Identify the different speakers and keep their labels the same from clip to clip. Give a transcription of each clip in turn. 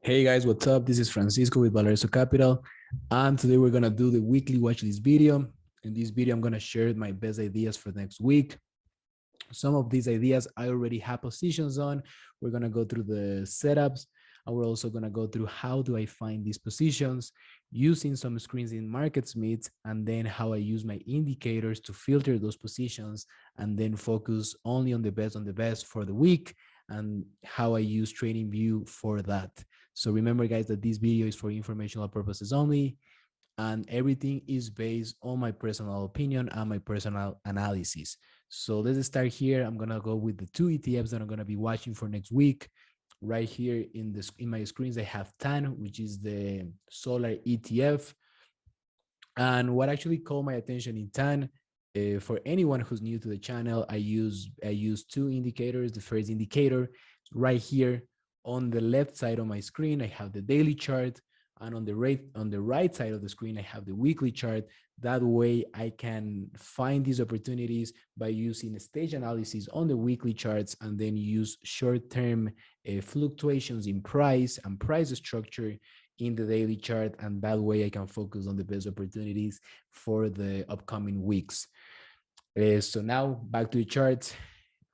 Speaker 1: Hey guys, what's up? This is Francisco with Valerio Capital, and today we're gonna do the weekly watch list video. In this video, I'm gonna share my best ideas for next week. Some of these ideas I already have positions on. We're gonna go through the setups, and we're also gonna go through how do I find these positions using some screens in MarketSmith, and then how I use my indicators to filter those positions, and then focus only on the best for the week, and how I use TradingView for that. So remember, guys, that this video is for informational purposes only, and everything is based on my personal opinion and my personal analysis. So let's start here. I'm gonna go with the two ETFs that I'm gonna be watching for next week. Right here in my screens, I have TAN, which is the solar ETF. And what actually caught my attention in TAN, for anyone who's new to the channel, I use two indicators. The first indicator right here on the left side of my screen, I have the daily chart, and on the right side of the screen, I have the weekly chart. That way, I can find these opportunities by using stage analysis on the weekly charts, and then use short-term fluctuations in price and price structure in the daily chart, and that way I can focus on the best opportunities for the upcoming weeks. So now back to the chart.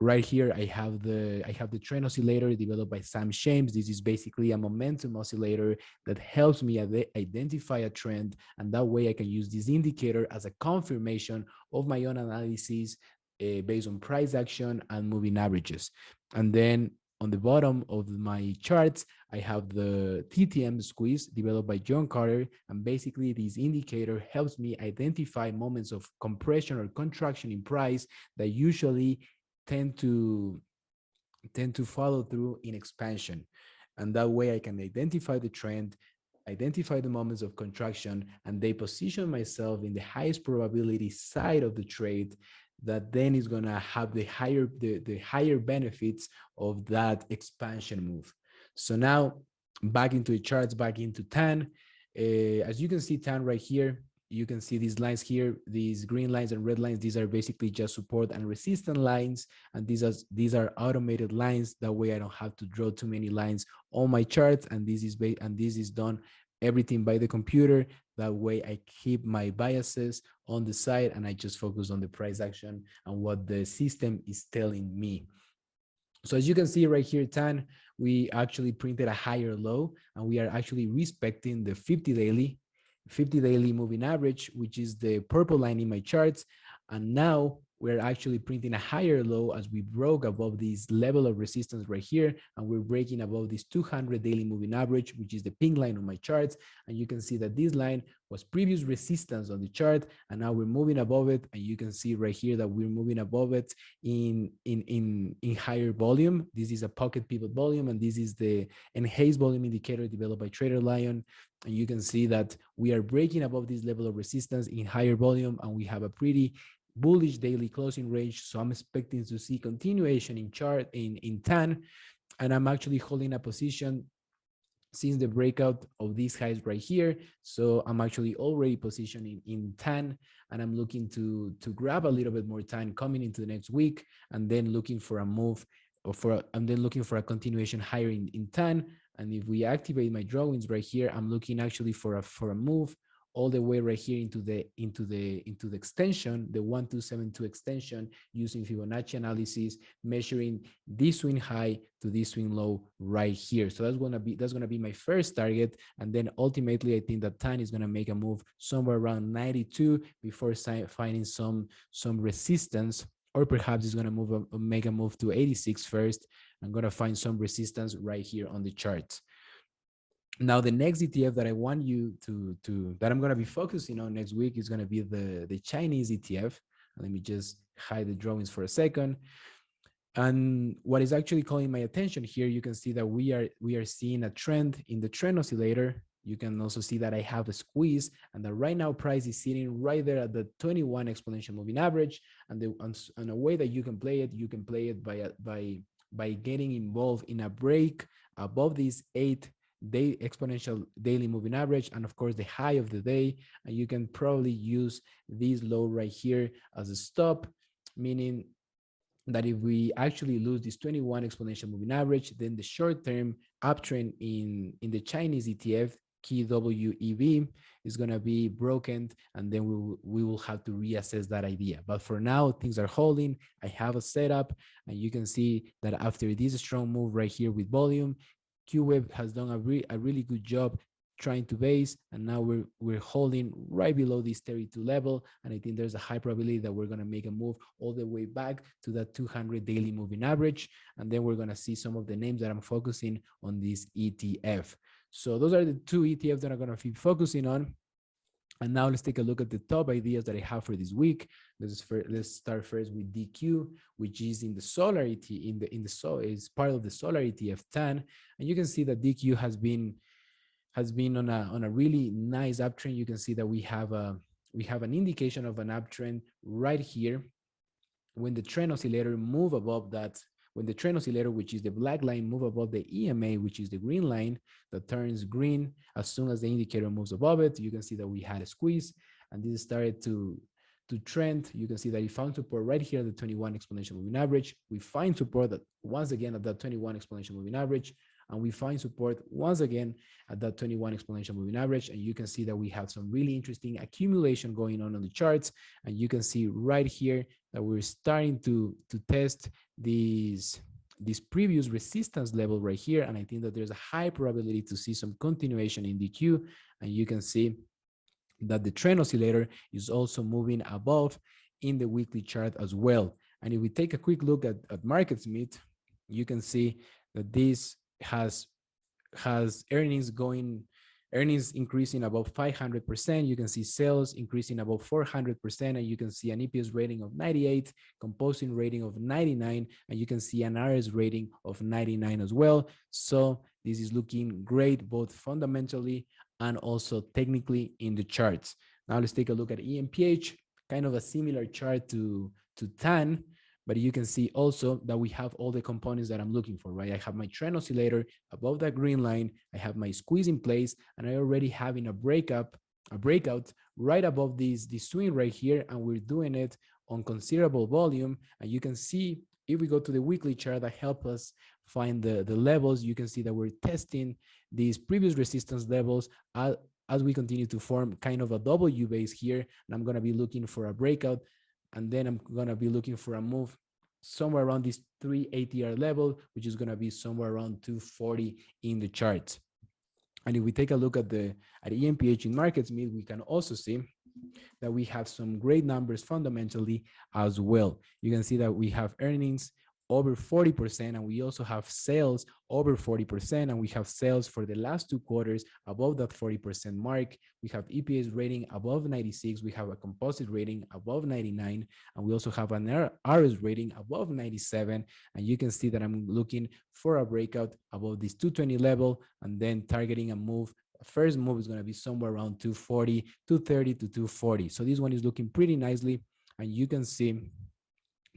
Speaker 1: Right here, I have the trend oscillator developed by Sam Shames. This is basically a momentum oscillator that helps me identify a trend, and that way I can use this indicator as a confirmation of my own analysis based on price action and moving averages. And then on the bottom of my charts, I have the TTM squeeze developed by John Carter. And basically, this indicator helps me identify moments of compression or contraction in price that usually tend to follow through in expansion. And that way I can identify the trend, identify the moments of contraction, and they position myself in the highest probability side of the trade that then is going to have the higher benefits of that expansion move. So now back into the charts, back into TAN. As you can see, TAN right here, you can see these lines here, these green lines and red lines. These are basically just support and resistance lines, and these are automated lines. That way I don't have to draw too many lines on my charts, and this is done everything by the computer. That way I keep my biases on the side, and I just focus on the price action and what the system is telling me. So as you can see right here, TAN, we actually printed a higher low, and we are actually respecting the 50 daily moving average, which is the purple line in my charts. And now we're actually printing a higher low as we broke above this level of resistance right here, and we're breaking above this 200 daily moving average, which is the pink line on my charts. And you can see that this line was previous resistance on the chart, and now we're moving above it. And you can see right here that we're moving above it in higher volume. This is a pocket pivot volume, and this is the enhanced volume indicator developed by Trader Lion. And you can see that we are breaking above this level of resistance in higher volume, and we have a pretty bullish daily closing range. So I'm expecting to see continuation in TAN, and I'm actually holding a position since the breakout of these highs right here. So I'm actually already positioned in TAN, and I'm looking to grab a little bit more TAN coming into the next week, and then looking for a move, and then looking for a continuation higher in TAN. And if we activate my drawings right here, I'm looking actually for a move all the way right here into the extension, the 1272 extension, using Fibonacci analysis, measuring this swing high to this swing low right here. So that's gonna be my first target. And then ultimately, I think that TAN is gonna make a move somewhere around 92 before finding some resistance, or perhaps it's gonna make a move to 86 first. I'm gonna find some resistance right here on the chart. Now, the next ETF that I want you that I'm going to be focusing on next week is going to be the Chinese ETF. Let me just hide the drawings for a second. And what is actually calling my attention here, you can see that we are seeing a trend in the trend oscillator. You can also see that I have a squeeze, and that right now price is sitting right there at the 21 exponential moving average. And a way that you can play it by getting involved in a break above this 8-day exponential daily moving average, and of course the high of the day. And you can probably use this low right here as a stop, meaning that if we actually lose this 21 exponential moving average, then the short-term uptrend in the Chinese ETF, KWEB, is going to be broken, and then we will have to reassess that idea. But for now, things are holding. I have a setup, and you can see that after this strong move right here with volume, QWeb has done a really good job trying to base, and now we're holding right below this 32 level, and I think there's a high probability that we're going to make a move all the way back to that 200 daily moving average, and then we're going to see some of the names that I'm focusing on this ETF. So those are the two ETFs that I'm going to be focusing on. And now let's take a look at the top ideas that I have for this week. Let's start first with DQ, which is in the solar ETF, is part of the solar ETF 10, and you can see that DQ has been on a really nice uptrend. You can see that we have an indication of an uptrend right here when the trend oscillator move above that. When the trend oscillator, which is the black line, move above the EMA, which is the green line that turns green as soon as the indicator moves above it, you can see that we had a squeeze, and this started to trend. You can see that it found support right here at the 21 exponential moving average. We find support that once again at that 21 exponential moving average, and we find support once again at that 21 exponential moving average. And you can see that we have some really interesting accumulation going on the charts. And you can see right here that we're starting to test this previous resistance level right here. And I think that there's a high probability to see some continuation in DQ. And you can see that the trend oscillator is also moving above in the weekly chart as well. And if we take a quick look at market Smith, you can see that this has earnings increasing above 500%. You can see sales increasing above 400%, and you can see an EPS rating of 98, composing rating of 99, and you can see an RS rating of 99 as well. So this is looking great, both fundamentally and also technically in the charts. Now let's take a look at EMPH, kind of a similar chart to TAN, but you can see also that we have all the components that I'm looking for, right? I have my trend oscillator above that green line. I have my squeeze in place, and I already having a breakout right above this swing right here, and we're doing it on considerable volume. And you can see if we go to the weekly chart that help us find the levels, you can see that we're testing these previous resistance levels as we continue to form kind of a W base here. And I'm going to be looking for a breakout, and then I'm going to be looking for a move somewhere around this 3 ATR level, which is going to be somewhere around 240 in the chart. And if we take a look at EMPH in markets mid, we can also see that we have some great numbers fundamentally as well. You can see that we have earnings over 40%, and we also have sales over 40%, and we have sales for the last 2 quarters above that 40% mark. We have EPS rating above 96, we have a composite rating above 99, and we also have an RS rating above 97. And you can see that I'm looking for a breakout above this 220 level, and then targeting a move. First move is going to be somewhere around 240, 230 to 240. So this one is looking pretty nicely, and you can see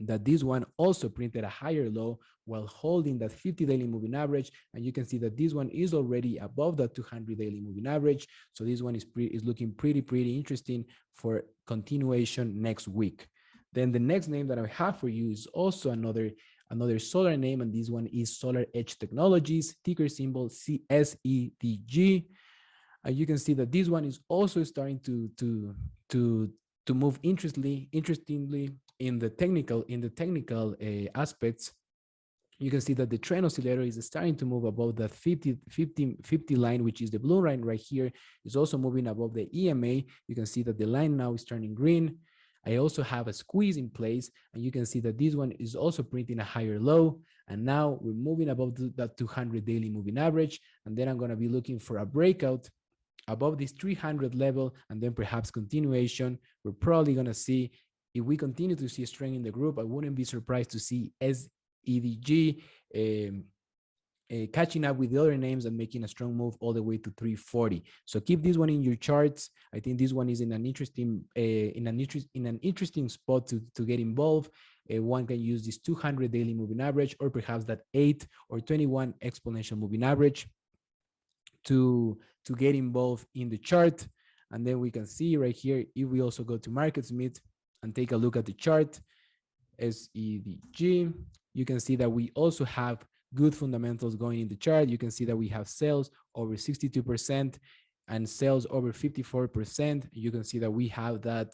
Speaker 1: that this one also printed a higher low while holding that 50 daily moving average, and you can see that this one is already above that 200 daily moving average. So this one is looking pretty interesting for continuation next week. Then the next name that I have for you is also another solar name, and this one is Solar Edge Technologies, ticker symbol SEDG. And you can see that this one is also starting to move interestingly in the technical aspects. You can see that the trend oscillator is starting to move above that 50 line, which is the blue line right here, is also moving above the EMA. You can see that the line now is turning green. I also have a squeeze in place, and you can see that this one is also printing a higher low. And now we're moving above that 200 daily moving average. And then I'm going to be looking for a breakout above this 300 level, and then perhaps continuation. We're probably going to see, if we continue to see strength in the group, I wouldn't be surprised to see SEDG catching up with the other names and making a strong move all the way to 340. So keep this one in your charts. I think this one is in an interesting spot to get involved. One can use this 200 daily moving average, or perhaps that 8 or 21 exponential moving average to get involved in the chart. And then we can see right here, if we also go to market Smith and take a look at the chart, SEDG. You can see that we also have good fundamentals going in the chart. You can see that we have sales over 62% and sales over 54%. You can see that we have that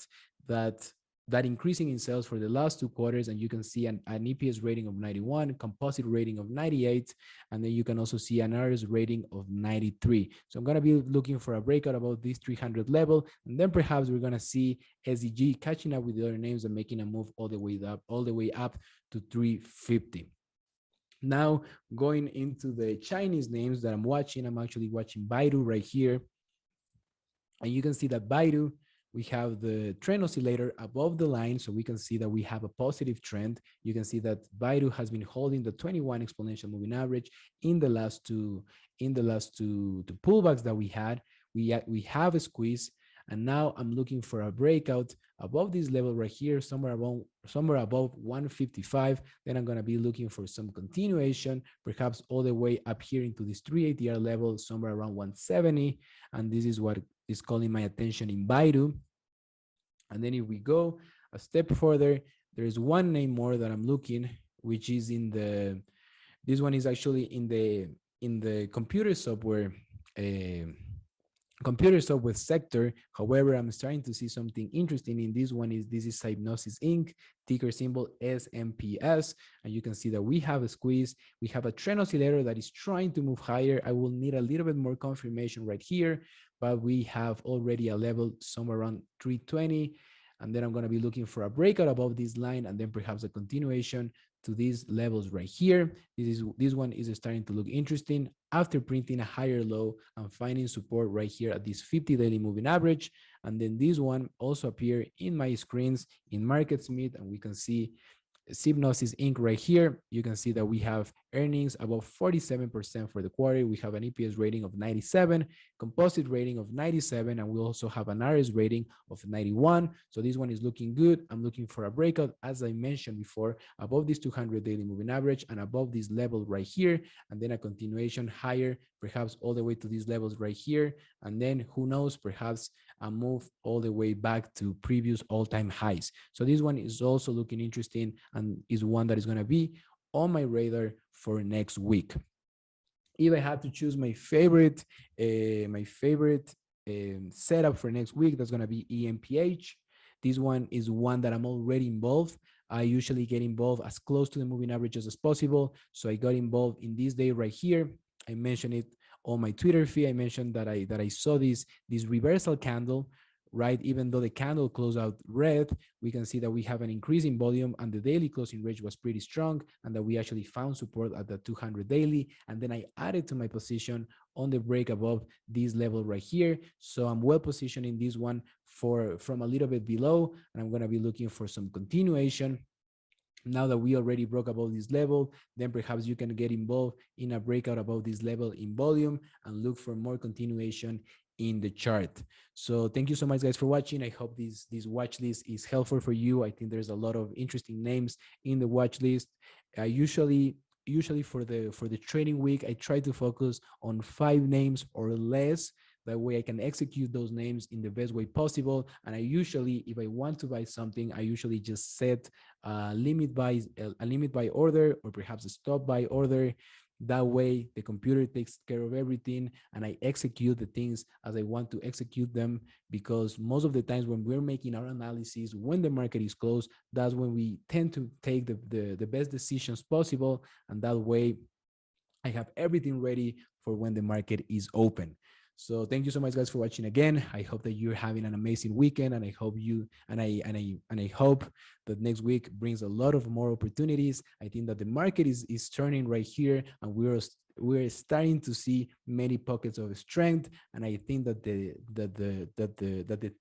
Speaker 1: that increasing in sales for the last 2 quarters, and you can see an EPS rating of 91, composite rating of 98, and then you can also see an RS rating of 93. So I'm going to be looking for a breakout about this 300 level, and then perhaps we're going to see SEG catching up with the other names and making a move all the way up to 350. Now, going into the Chinese names that I'm watching, I'm actually watching Baidu right here. And you can see that Baidu, we have the trend oscillator above the line, so we can see that we have a positive trend. You can see that Baidu has been holding the 21 exponential moving average in the last two pullbacks that we had. We have a squeeze, and now I'm looking for a breakout above this level right here, somewhere above 155. Then I'm going to be looking for some continuation, perhaps all the way up here into this 3 ATR level, somewhere around 170. And this is what is calling my attention in Baidu. And then if we go a step further, there is one name more that I'm looking, which is this one is actually in the computer software sector. However, I'm starting to see something interesting in this one. This is Hypnosis Inc., ticker symbol SMPS, and you can see that we have a squeeze. We have a trend oscillator that is trying to move higher. I will need a little bit more confirmation right here, but we have already a level somewhere around 320, and then I'm going to be looking for a breakout above this line, and then perhaps a continuation to these levels right here. This one is starting to look interesting after printing a higher low and finding support right here at this 50 daily moving average. And then this one also appear in my screens in MarketSmith, and we can see Hypnosis Inc. right here. You can see that we have earnings above 47% for the quarter. We have an EPS rating of 97, composite rating of 97, and we also have an RS rating of 91. So this one is looking good. I'm looking for a breakout, as I mentioned before, above this 200 daily moving average and above this level right here, and then a continuation higher, perhaps all the way to these levels right here. And then who knows, perhaps a move all the way back to previous all-time highs. So this one is also looking interesting and is one that is going to be on my radar for next week. If I had to choose my favorite setup for next week, that's going to be EMPH. This one is one that I'm already involved. I usually get involved as close to the moving averages as possible. So I got involved in this day right here. I mentioned it on my Twitter feed. I mentioned that I saw this reversal candle, right? Even though the candle closed out red, we can see that we have an increase in volume, and the daily closing range was pretty strong, and that we actually found support at the 200 daily. And then I added to my position on the break above this level right here. So I'm well positioned in this one from a little bit below, and I'm going to be looking for some continuation. Now that we already broke above this level, then perhaps you can get involved in a breakout above this level in volume and look for more continuation in the chart. So thank you so much, guys, for watching. I hope this watch list is helpful for you. I think there's a lot of interesting names in the watch list. Usually for the trading week, I try to focus on 5 names or less. That way I can execute those names in the best way possible. And I usually, if I want to buy something, I usually just set a limit buy order, or perhaps a stop buy order. That way the computer takes care of everything, and I execute the things as I want to execute them, because most of the times when we're making our analysis, when the market is closed, that's when we tend to take the best decisions possible. And that way I have everything ready for when the market is open. So thank you so much, guys, for watching again. I hope that you're having an amazing weekend, and I hope I hope that next week brings a lot of more opportunities. I think that the market is turning right here, and we're starting to see many pockets of strength. And I think that the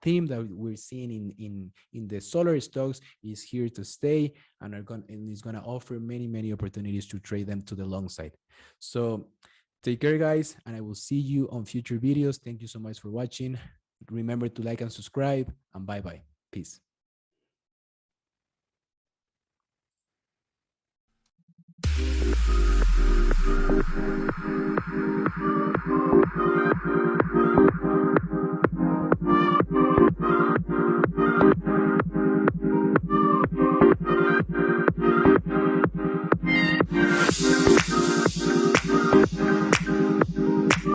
Speaker 1: theme that we're seeing in the solar stocks is here to stay, and is going to offer many opportunities to trade them to the long side. So take care, guys, and I will see you on future videos. Thank you so much for watching. Remember to like and subscribe, and bye-bye. Peace.